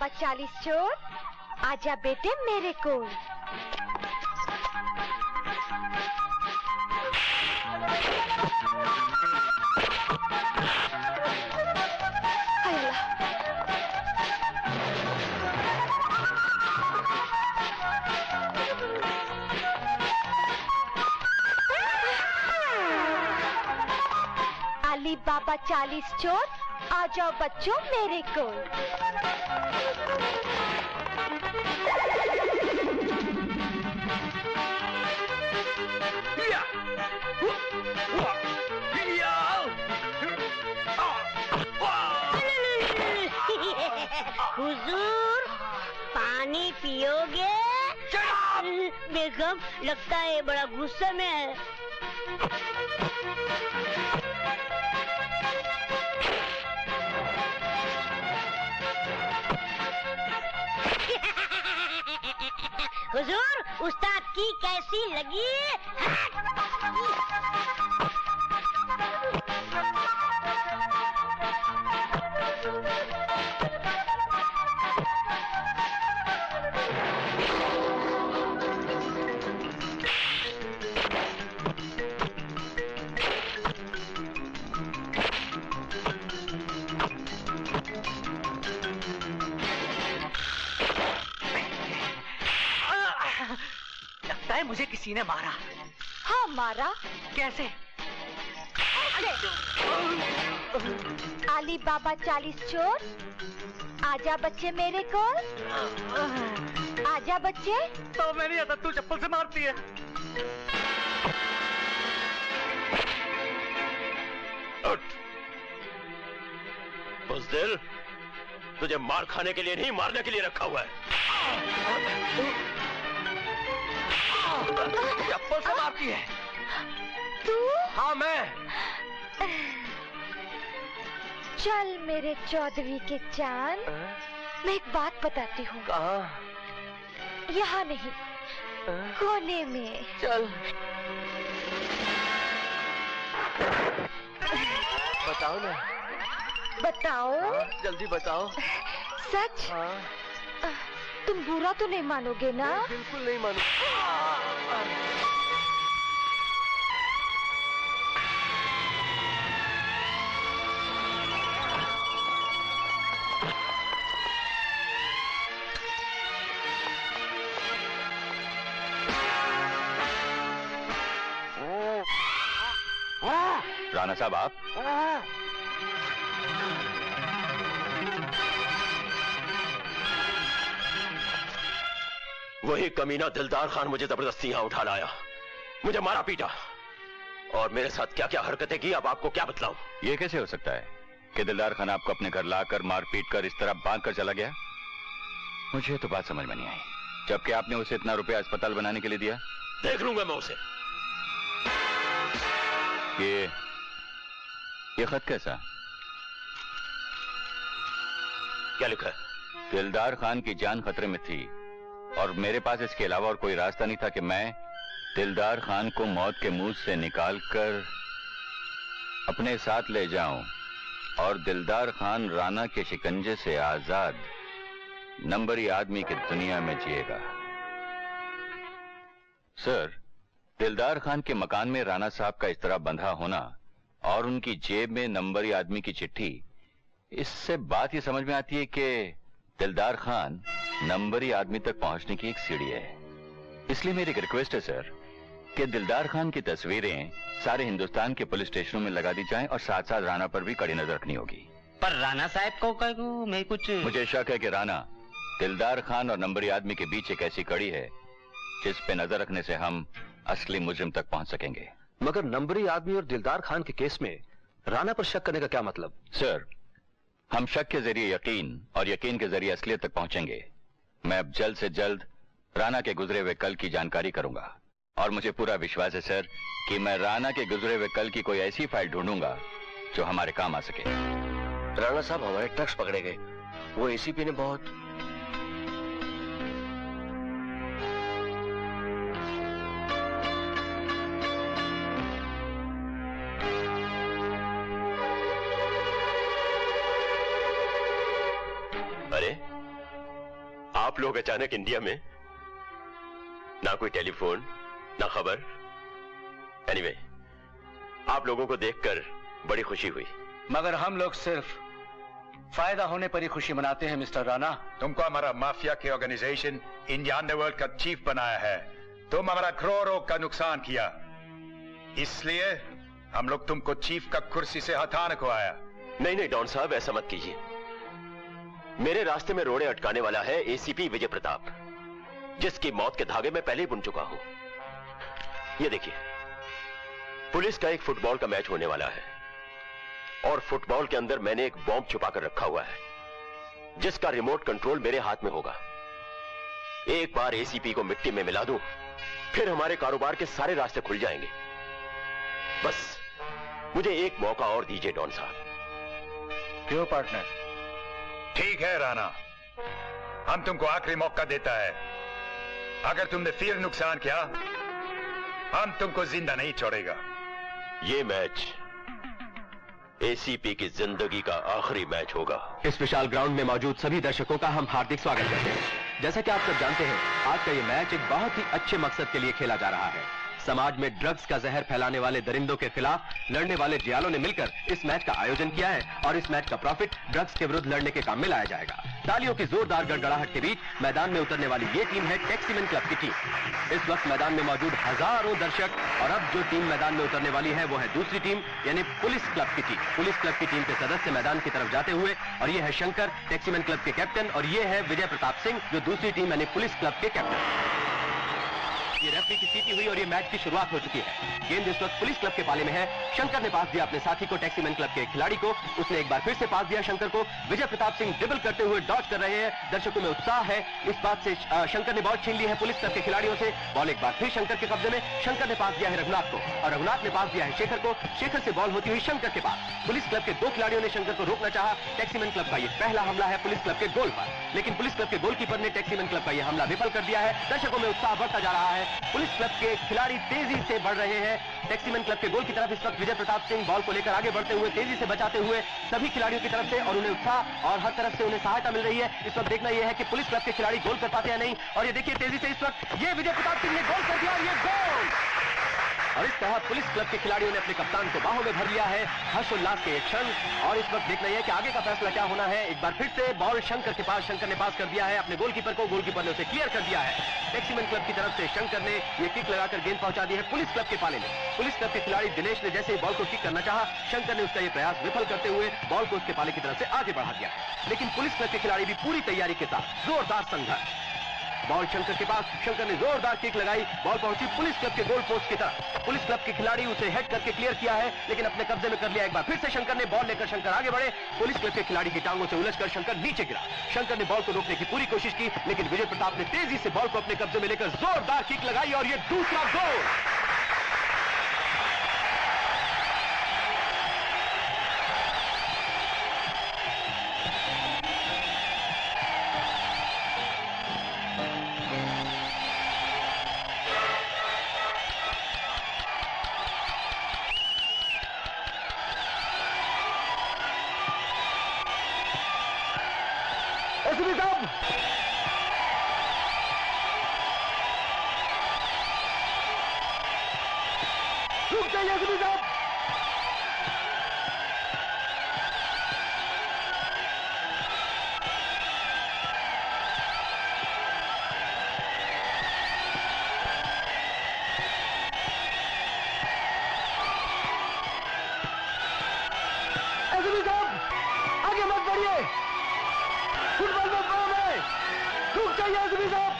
बाबा 40 चोर, आजा बेटे मेरे कोल। अली बाबा 40 चोर, आ जाओ बच्चों मेरे कोल। हुजूर, पानी पियोगे? बेगम, लगता है बड़ा गुस्से में है। हुजूर, उस्ताद की कैसी लगी? मुझे किसी ने मारा। हाँ मारा। कैसे? अली बाबा 40 चोर, आजा बच्चे मेरे कोल। आजा बच्चे। तो मैं नहीं आता, तू चप्पल से मारती है। बुज़दिल, तुझे मार खाने के लिए नहीं, मारने के लिए रखा हुआ है। चप्पल से मारती है तू? हाँ मैं। चल मेरे चौधरी के चांद, मैं एक बात बताती हूँ। कहाँ? यहाँ नहीं, कोने में। चल। बताओ ना। बताओ। हाँ, जल्दी बताओ। सच? हाँ। तुम बुरा तो नहीं मानोगे ना? बिल्कुल नहीं मानूंगा। राणा साहब आप? वही कमीना दिलदार खान मुझे जबरदस्ती यहां उठा लाया, मुझे मारा पीटा और मेरे साथ क्या क्या हरकतें की, अब आपको क्या बतलाऊं। ये कैसे हो सकता है कि दिलदार खान आपको अपने घर लाकर मार पीट कर इस तरह बांध कर चला गया? मुझे तो बात समझ में नहीं आई, जबकि आपने उसे इतना रुपया अस्पताल बनाने के लिए दिया। देख लूंगा मैं उसे। ये खत कैसा? क्या लिखा है? दिलदार खान की जान खतरे में थी और मेरे पास इसके अलावा और कोई रास्ता नहीं था कि मैं दिलदार खान को मौत के मुंह से निकालकर अपने साथ ले जाऊं और दिलदार खान राणा के शिकंजे से आजाद नंबरी आदमी की दुनिया में जिएगा। सर, दिलदार खान के मकान में राणा साहब का इस तरह बंधा होना और उनकी जेब में नंबरी आदमी की चिट्ठी, इससे बात यह समझ में आती है कि दिलदार खान नंबरी आदमी तक पहुंचने की एक सीढ़ी है। इसलिए मेरी एक रिक्वेस्ट है सर कि दिलदार खान की तस्वीरें सारे हिंदुस्तान के पुलिस स्टेशनों में लगा दी जाएं और साथ साथ राणा पर भी कड़ी नजर रखनी होगी। पर राणा साहब को मैं कुछ, मुझे शक है कि राणा दिलदार खान और नंबरी आदमी के बीच एक ऐसी कड़ी है जिस पे नजर रखने से हम असली मुजरिम तक पहुंच सकेंगे। मगर नंबरी आदमी और दिलदार खान के केस में राणा पर शक करने का क्या मतलब? सर, हम शक के जरिए यकीन और यकीन के जरिए असलियत तक पहुंचेंगे। मैं अब जल्द से जल्द राणा के गुजरे हुए कल की जानकारी करूंगा और मुझे पूरा विश्वास है सर कि मैं राणा के गुजरे हुए कल की कोई ऐसी फाइल ढूंढूंगा जो हमारे काम आ सके। राणा साहब, हमारे ट्रक्स पकड़े गए। वो एसीपी ने बहुत आप लोग अचानक इंडिया में, ना कोई टेलीफोन ना खबर। एनीवे, आप लोगों को देखकर बड़ी खुशी हुई। मगर हम लोग सिर्फ फायदा होने पर ही खुशी मनाते हैं मिस्टर राणा। तुमको हमारा माफिया के ऑर्गेनाइजेशन इंडिया अंडरवर्ल्ड का चीफ बनाया है। तुम हमारा करोड़ों का नुकसान किया, इसलिए हम लोग तुमको चीफ का कुर्सी से हटाने को आया। नहीं नहीं डॉन साहब, ऐसा मत कीजिए। मेरे रास्ते में रोड़े अटकाने वाला है एसीपी विजय प्रताप, जिसकी मौत के धागे में पहले ही बुन चुका हूं। ये देखिए, पुलिस का एक फुटबॉल का मैच होने वाला है और फुटबॉल के अंदर मैंने एक बॉम्ब छुपा कर रखा हुआ है, जिसका रिमोट कंट्रोल मेरे हाथ में होगा। एक बार एसीपी को मिट्टी में मिला दूं, फिर हमारे कारोबार के सारे रास्ते खुल जाएंगे। बस मुझे एक मौका और दीजिए डॉन साहब। क्यों पार्टनर? ठीक है राणा, हम तुमको आखिरी मौका देता है। अगर तुमने फिर नुकसान किया, हम तुमको जिंदा नहीं छोड़ेगा। ये मैच एसीपी की जिंदगी का आखिरी मैच होगा। इस विशाल ग्राउंड में मौजूद सभी दर्शकों का हम हार्दिक स्वागत करते हैं। जैसा कि आप सब जानते हैं, आज का ये मैच एक बहुत ही अच्छे मकसद के लिए खेला जा रहा है। समाज में ड्रग्स का जहर फैलाने वाले दरिंदों के खिलाफ लड़ने वाले जियालों ने मिलकर इस मैच का आयोजन किया है और इस मैच का प्रॉफिट ड्रग्स के विरुद्ध लड़ने के काम में लाया जाएगा। तालियों की जोरदार गड़गड़ाहट के बीच मैदान में उतरने वाली ये टीम है टैक्सीमैन क्लब की टीम। इस वक्त मैदान में मौजूद हजारों दर्शक, और अब जो टीम मैदान में उतरने वाली है वो है दूसरी टीम, यानी पुलिस क्लब की टीम। पुलिस क्लब की टीम के सदस्य मैदान की तरफ जाते हुए, और ये है शंकर, टैक्सीमैन क्लब के कैप्टन, और ये है विजय प्रताप सिंह, जो दूसरी टीम यानी पुलिस क्लब के कैप्टन। ये रेफरी की सीटी हुई और ये मैच की शुरुआत हो चुकी है। गेंद इस वक्त पुलिस क्लब के पाले में है। शंकर ने पास दिया अपने साथी को, टैक्सीमैन क्लब के खिलाड़ी को। उसने एक बार फिर से पास दिया शंकर को। विजय प्रताप सिंह ड्रिबल करते हुए डॉज कर रहे हैं। दर्शकों में उत्साह है इस बात से। शंकर ने बॉल छीन ली है पुलिस क्लब के खिलाड़ियों से। बॉल एक बार फिर शंकर के कब्जे में। शंकर ने पास दिया है रघुनाथ को, और रघुनाथ ने पास दिया है शेखर को। शेखर से बॉल होती हुई शंकर के पास। पुलिस क्लब के दो खिलाड़ियों ने शंकर को रोकना चाहा। टैक्सीमैन क्लब का ये पहला हमला है पुलिस क्लब के गोल पर, लेकिन पुलिस क्लब के गोलकीपर ने टैक्सीमैन क्लब का यह हमला विफल कर दिया है। दर्शकों में उत्साह बढ़ता जा रहा है। पुलिस क्लब के खिलाड़ी तेजी से बढ़ रहे हैं टैक्सीमैन क्लब के गोल की तरफ। इस वक्त विजय प्रताप सिंह बॉल को लेकर आगे बढ़ते हुए, तेजी से बचाते हुए सभी खिलाड़ियों की तरफ से, और उन्हें उत्साह और हर तरफ से उन्हें सहायता मिल रही है। इस वक्त देखना यह है कि पुलिस क्लब के खिलाड़ी गोल कर पाते हैं नहीं। और ये देखिए तेजी से इस वक्त ये विजय प्रताप सिंह ने गोल कर दिया, ये गोल। और इस तरह पुलिस क्लब के खिलाड़ियों ने अपने कप्तान को बाहों में भर लिया है। हर्षोल्लास के एक क्षण। और इस वक्त देखना यह है कि आगे का फैसला क्या होना है। एक बार फिर से बॉल शंकर के पास। शंकर ने पास कर दिया है अपने गोलकीपर को, गोलकीपर ने उसे क्लियर कर दिया है। टैक्सीमैन क्लब की तरफ से शंकर ने यह किक लगाकर गेंद पहुंचा दी है पुलिस क्लब के पाले में। पुलिस क्लब के खिलाड़ी दिनेश ने जैसे ही बॉल को किक करना चाहा, शंकर ने उसका यह प्रयास विफल करते हुए बॉल को उसके पाले की तरफ से आगे बढ़ा दिया है। लेकिन पुलिस क्लब के खिलाड़ी भी पूरी तैयारी के साथ जोरदार संघर्ष। बॉल शंकर के पास। शंकर ने जोरदार किक लगाई, बॉल पहुंची पुलिस क्लब के गोल पोस्ट की तरफ। पुलिस क्लब के खिलाड़ी उसे हेड करके क्लियर किया है, लेकिन अपने कब्जे में कर लिया। एक बार फिर से शंकर ने बॉल लेकर शंकर आगे बढ़े। पुलिस क्लब के खिलाड़ी की टांगों से उलझकर शंकर नीचे गिरा। शंकर ने बॉल को रोकने की पूरी कोशिश की, लेकिन विजय प्रताप ने तेजी से बॉल को अपने कब्जे में लेकर जोरदार किक लगाई और यह दूसरा गोल।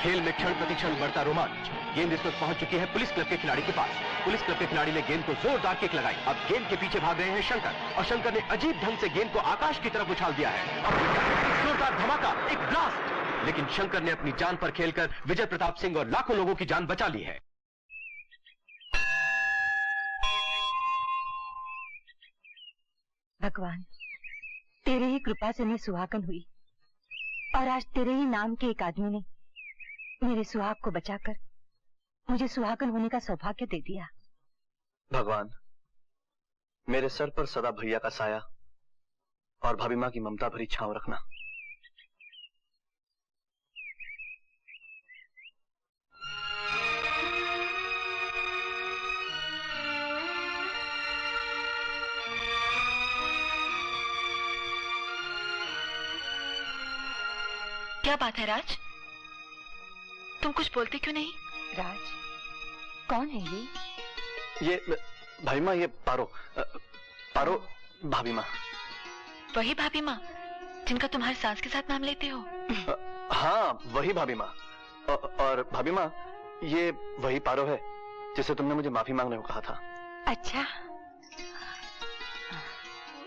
खेल में क्षण प्रतिक्षण बढ़ता रोमांच। गेंद इस वक्त पहुंच चुकी है पुलिस क्लब के खिलाड़ी के पास। पुलिस क्लब के खिलाड़ी ने गेंद को जोरदार किक लगाई। अब गेंद के पीछे भाग रहे हैं शंकर, और शंकर ने अजीब ढंग से गेंद को आकाश की तरफ उछाल दिया है। अब एक जोरदार धमाका, एक ब्लास्ट। लेकिन शंकर ने अपनी जान पर खेलकर विजय प्रताप सिंह और लाखों लोगों की जान बचा ली है। भगवान, तेरे ही कृपा से मैं सुहागन हुई, और आज तेरे ही नाम के एक आदमी ने मेरे सुहाग को बचाकर मुझे सुहागन होने का सौभाग्य दे दिया। भगवान, मेरे सर पर सदा भैया का साया और भाभी माँ की ममता भरी छांव रखना। क्या बात है राज? तुम कुछ बोलते क्यों नहीं? राज, कौन है ये भाभी माँ, ये पारो भाभी माँ। वही भाभी माँ जिनका तुम्हारे सास के साथ नाम लेते हो? हाँ, वही भाभी माँ। और भाभी माँ, ये वही पारो है जिसे तुमने मुझे माफी मांगने को कहा था। अच्छा,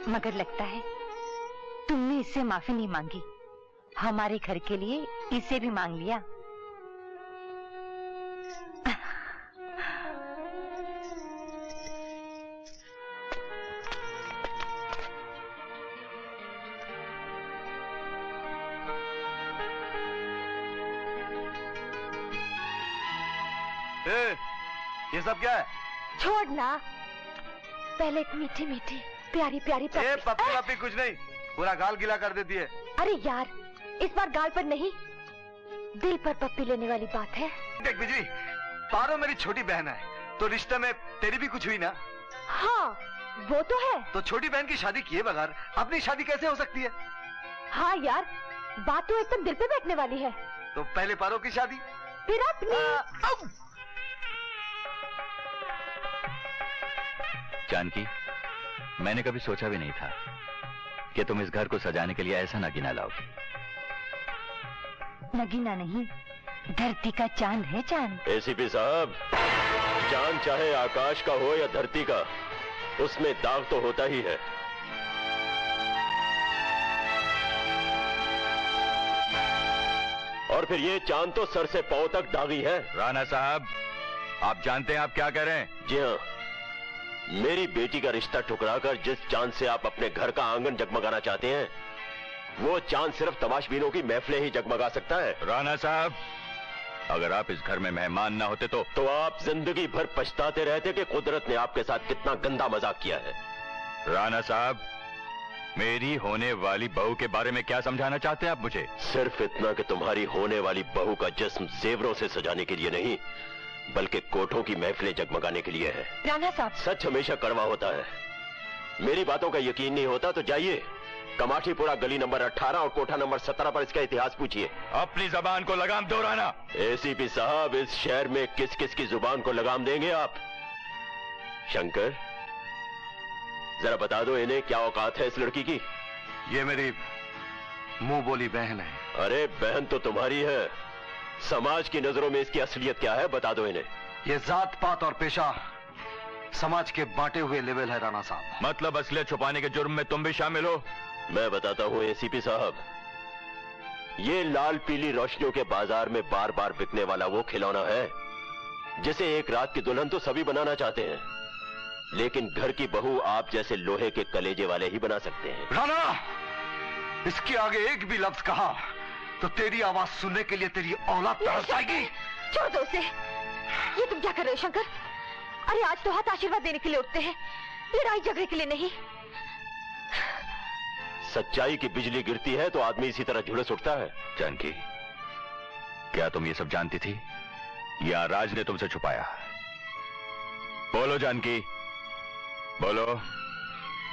मगर लगता है तुमने इससे माफी नहीं मांगी, हमारे घर के लिए इसे भी मांग लिया। ये सब क्या है? छोड़ ना, पहले एक मीठी मीठी प्यारी प्यारी पप्पी कुछ नहीं, पूरा गाल गीला कर देती है। अरे यार, इस बार गाल पर नहीं, दिल पर पप्पी लेने वाली बात है। देख बिजली, पारो मेरी छोटी बहन है, तो रिश्ते में तेरी भी कुछ हुई ना? हाँ, वो तो है। तो छोटी बहन की शादी किए बगैर अपनी शादी कैसे हो सकती है? हाँ यार, बात तो एकदम दिल पे बैठने वाली है। तो पहले पारो की शादी, फिर अपनी। जानकी, मैंने कभी सोचा भी नहीं था कि तुम इस घर को सजाने के लिए ऐसा नगीना लाओगी। नगीना नहीं, धरती का चांद है चांद। एसीपी साहब, चांद चाहे आकाश का हो या धरती का, उसमें दाग तो होता ही है। और फिर ये चांद तो सर से पांव तक दागी है। राणा साहब, आप जानते हैं आप क्या कह रहे हैं? जी हाँ, मेरी बेटी का रिश्ता ठुकराकर जिस चांद से आप अपने घर का आंगन जगमगाना चाहते हैं, वो चांद सिर्फ तमाशबीनों की महफिलें ही जगमगा सकता है। राणा साहब, अगर आप इस घर में मेहमान ना होते तो आप जिंदगी भर पछताते रहते कि कुदरत ने आपके साथ कितना गंदा मजाक किया है। राणा साहब, मेरी होने वाली बहू के बारे में क्या समझाना चाहते हैं आप मुझे? सिर्फ इतना कि तुम्हारी होने वाली बहू का जिस्म जेवरों से सजाने के लिए नहीं, बल्कि कोठों की महफिलें जगमगाने के लिए है। राणा साहब, सच हमेशा कड़वा होता है। मेरी बातों का यकीन नहीं होता तो जाइए कमाठीपुरा गली नंबर 18 और कोठा नंबर 17 पर इसका इतिहास पूछिए। अपनी जबान को लगाम दो राणा। एसीपी साहब, इस शहर में किस किस की जुबान को लगाम देंगे आप? शंकर, जरा बता दो इन्हें क्या औकात है इस लड़की की? ये मेरी मुंह बोली बहन है। अरे बहन तो तुम्हारी है, समाज की नजरों में इसकी असलियत क्या है, बता दो इन्हें। ये जात पात और पेशा समाज के बांटे हुए लेवल है राणा साहब। मतलब असलियत छुपाने के जुर्म में तुम भी शामिल हो? मैं बताता हूं एसीपी साहब, ये लाल पीली रोशनियों के बाजार में बार बार बिकने वाला वो खिलौना है जिसे एक रात की दुल्हन तो सभी बनाना चाहते हैं, लेकिन घर की बहू आप जैसे लोहे के कलेजे वाले ही बना सकते हैं। राणा, इसके आगे एक भी लफ्ज कहा तो तेरी आवाज सुनने के लिए तेरी औलाद तरस जाएगी। छोड़ दो उसे। ये तुम क्या कर रहे हो शंकर? अरे आज तो हाथ आशीर्वाद देने के लिए उठते हैं, लड़ाई झगड़े के लिए नहीं। सच्चाई की बिजली गिरती है तो आदमी इसी तरह झुलस उठता है। जानकी, क्या तुम ये सब जानती थी या राज ने तुमसे छुपाया? बोलो जानकी, बोलो,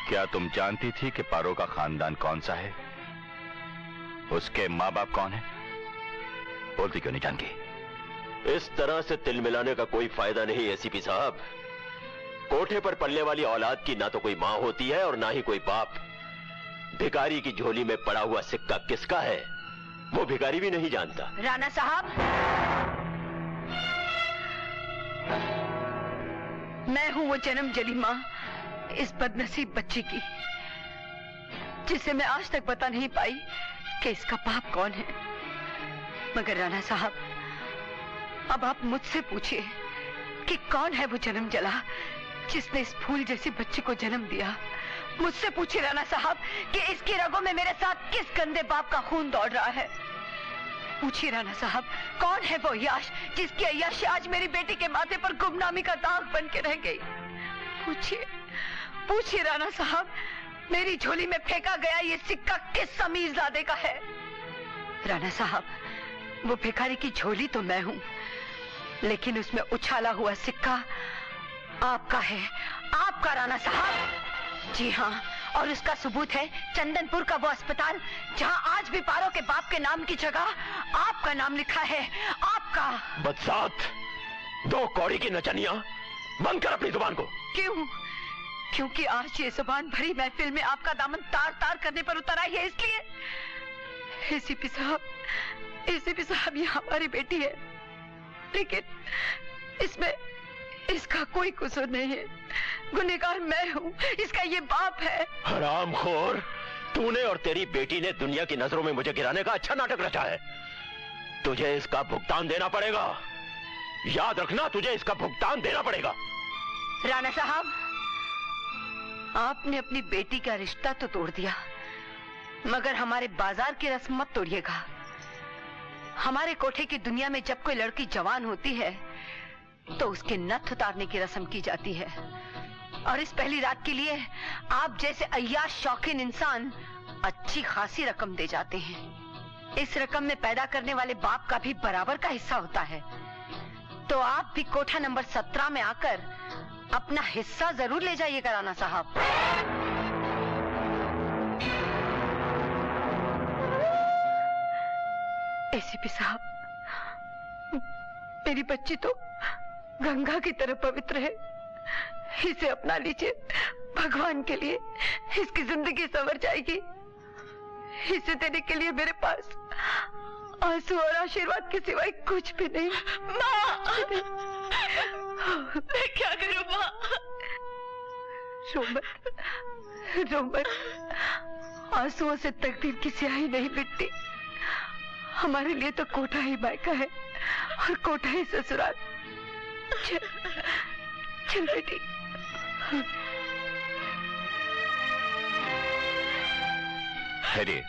क्या तुम जानती थी कि पारो का खानदान कौन सा है? उसके माँ बाप कौन है? बोलती क्यों नहीं जानकी? इस तरह से तिल मिलाने का कोई फायदा नहीं एसीपी साहब। कोठे पर पलने वाली औलाद की ना तो कोई मां होती है और ना ही कोई बाप। भिखारी की झोली में पड़ा हुआ सिक्का किसका है वो भिखारी भी नहीं जानता। राणा साहब, मैं हूं वो जन्म जली मां इस बदनसीब बच्ची की, जिसे मैं आज तक बता नहीं पाई कि इसका बाप कौन है। मगर राणा साहब, अब आप मुझसे पूछिए कि कौन है वो जन्म जला जिसने इस फूल जैसी बच्ची को जन्म दिया। मुझसे पूछिए राणा साहब कि इसकी रगों में मेरे साथ किस गंदे बाप का खून दौड़ रहा है। पूछिए राणा साहब, कौन है वो यश जिसकी अय्याशी आज मेरी बेटी के माथे पर गुमनामी का दाग बन के रह गई। पूछिए, पूछिए राणा साहब, मेरी झोली में फेंका गया ये सिक्का किस समीरजादे का है। राणा साहब, वो भिखारी की झोली तो मैं हूं, लेकिन उसमें उछाला हुआ सिक्का आपका है, आपका राणा साहब। जी हाँ, और उसका सबूत है चंदनपुर का वो अस्पताल जहां आज भी पारो के बाप के नाम की जगह आपका नाम लिखा है। आपका। बदसात, 2 कौड़ी की नचनिया, बंद कर अपनी जुबान को। क्यों? क्योंकि आज ये जुबान भरी महफिल में आपका दामन तार तार करने पर उतर आई है, इसलिए। एसीपी साहब, ये हमारी बेटी है, लेकिन इसमें इसका कोई कसूर नहीं है। गुनहगार मैं हूँ, इसका ये बाप है। हरामखोर, तूने और तेरी बेटी ने दुनिया की नजरों में मुझे गिराने का अच्छा नाटक रचा है। तुझे इसका भुगतान देना पड़ेगा। याद रखना, तुझे इसका भुगतान देना पड़ेगा। राणा साहब, आपने अपनी बेटी का रिश्ता तो तोड़ दिया, मगर हमारे बाजार की रस्म मत तोड़िएगा। हमारे कोठे की दुनिया में जब कोई लड़की जवान होती है तो उसके नथ उतारने की रस्म की जाती है, और इस पहली रात के लिए आप जैसे अय्याश शौकीन इंसान अच्छी खासी रकम दे जाते हैं। इस रकम में पैदा करने वाले बाप का भी बराबर का हिस्सा होता है। तो आप भी कोठा नंबर 17 में आकर अपना हिस्सा जरूर ले जाइएगा राणा साहब। एसीपी साहब, मेरी बच्ची तो गंगा की तरह पवित्र है, इसे अपना लीजिए। भगवान के लिए इसकी जिंदगी संवर जाएगी। इसे देने के लिए मेरे पास आंसू और आशीर्वाद के सिवाय कुछ भी नहीं। माँ, मैं क्या करूं माँ? रो मत, आंसुओं से तकदीर की स्याही नहीं मिटती। हमारे लिए तो कोठा ही मायका है और कोठा ही ससुराल। चल बेटी। हैरी,